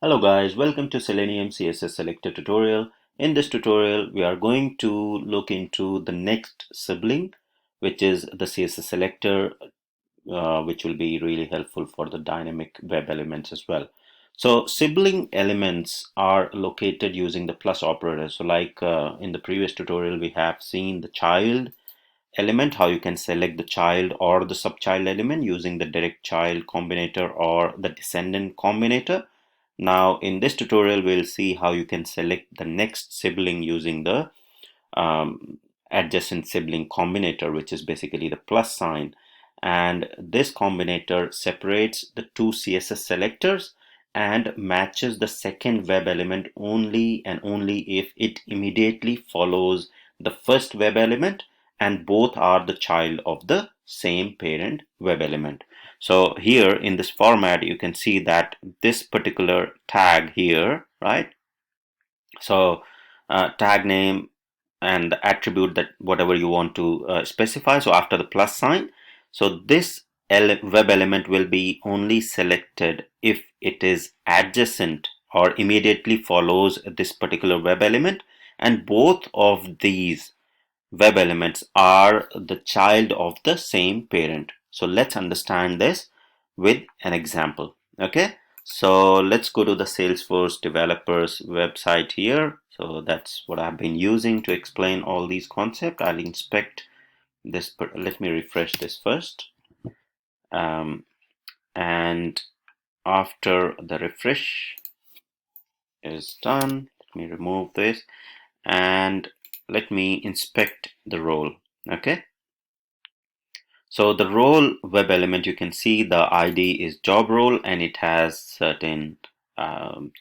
Hello guys, welcome to Selenium CSS Selector tutorial. In this tutorial, we are going to look into the next sibling, which is the CSS Selector, which will be really helpful for the dynamic web elements as well. So sibling elements are located using the plus operator. So like in the previous tutorial, we have seen the child element, how you can select the child or the subchild element using the direct child combinator or the descendant combinator. Now in this tutorial we'll see how you can select the next sibling using the um, adjacent sibling combinator, which is basically the plus sign, and this combinator separates the two CSS selectors and matches the second web element only and only if it immediately follows the first web element and both are the child of the same parent web element. So here in this format you can see that this particular tag here, right? So tag name and the attribute, that whatever you want to specify, so after the plus sign, so this web element will be only selected if it is adjacent or immediately follows this particular web element, and both of these web elements are the child of the same parent. So let's understand this with an example. Okay, so let's go to the Salesforce developers website here. So that's what I've been using to explain all these concepts. I'll inspect this, let me refresh this first. And after the refresh is done, let me remove this and let me inspect the role. Okay, so the role web element, you can see the ID is job role and it has certain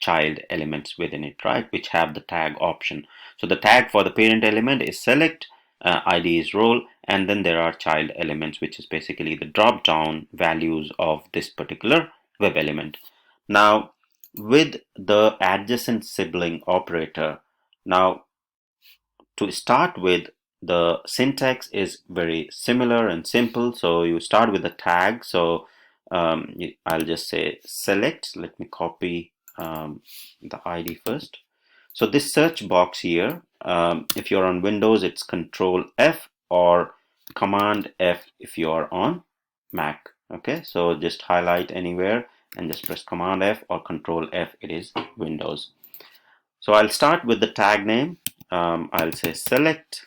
child elements within it, right, which have the tag option. So the tag for the parent element is select, ID is role, and then there are child elements, which is basically the drop down values of this particular web element. Now with the adjacent sibling operator, now to start with, the syntax is very similar and simple. So you start with a tag. So I'll just say select. Let me copy the ID first. So this search box here, if you're on Windows, it's Control F or Command F if you are on Mac. Okay, so just highlight anywhere and just press Command F or Control F. It is Windows. So I'll start with the tag name. I'll say select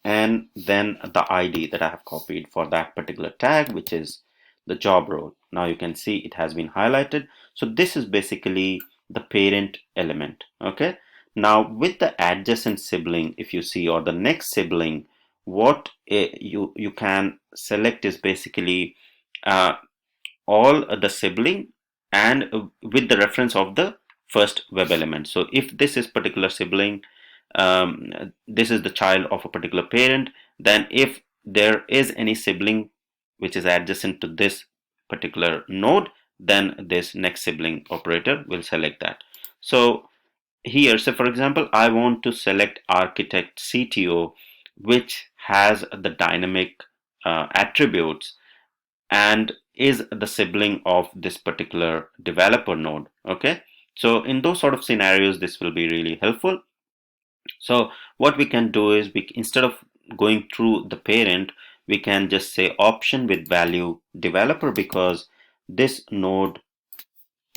and then the ID that I have copied for that particular tag, which is the job role. Now you can see it has been highlighted. So this is basically the parent element. Okay. Now with the adjacent sibling, if you see, or the next sibling, what you can select is basically all the sibling and with the reference of the first web element. So if this is particular sibling, this is the child of a particular parent, then if there is any sibling which is adjacent to this particular node, then this next sibling operator will select that. So here, so for example, I want to select architect CTO, which has the dynamic attributes and is the sibling of this particular developer node. Okay, so in those sort of scenarios this will be really helpful. So what we can do is, we instead of going through the parent, we can just say option with value developer, because this node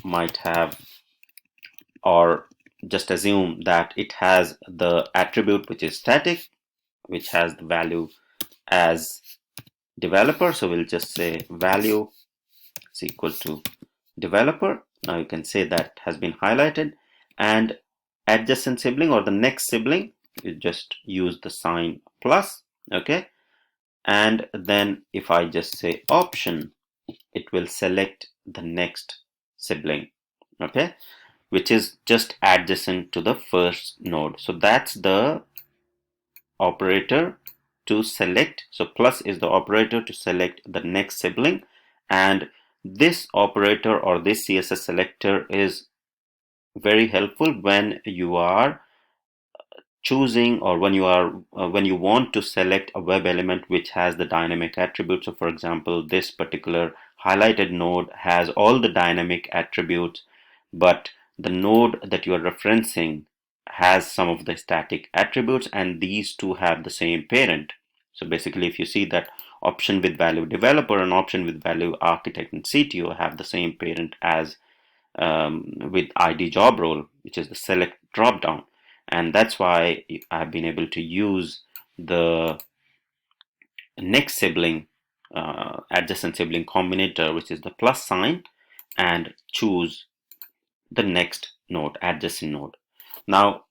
might have, or just assume that it has the attribute which is static, which has the value as developer. So we'll just say value is equal to developer. Now you can say that has been highlighted, and adjacent sibling or the next sibling, you just use the sign plus. Okay, and then if I just say option, it will select the next sibling. Okay, which is just adjacent to the first node. So that's the operator to select. So plus is the operator to select the next sibling, and this operator or this CSS selector is very helpful when you are choosing, or when you want to select a web element which has the dynamic attributes. So for example, this particular highlighted node has all the dynamic attributes, but the node that you are referencing has some of the static attributes, and these two have the same parent. So basically, if you see that option with value developer and option with value architect and CTO have the same parent as with ID job role, which is the select dropdown. And that's why I've been able to use the next sibling, adjacent sibling combinator, which is the plus sign, and choose the next node, adjacent node. Now,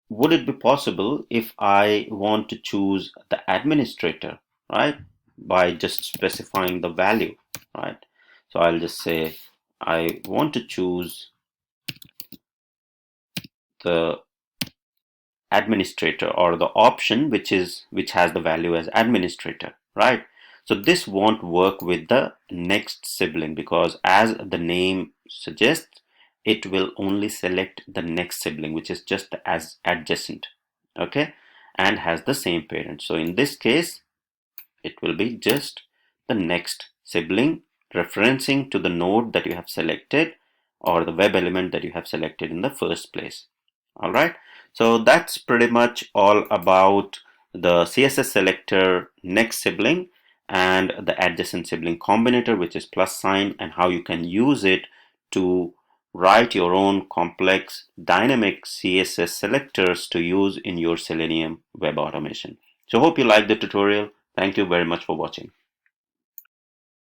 would it be possible if I want to choose the administrator, right, by just specifying the value, right? So I'll just say I want to choose the administrator, or the option which has the value as administrator, right? So this won't work with the next sibling, because as the name suggests, it will only select the next sibling, which is just as adjacent, okay, and has the same parent. So in this case, it will be just the next sibling referencing to the node that you have selected, or the web element that you have selected in the first place. All right, so that's pretty much all about the CSS selector next sibling and the adjacent sibling combinator, which is plus sign, and how you can use it to write your own complex dynamic CSS selectors to use in your Selenium web automation. So hope you liked the tutorial. Thank you very much for watching.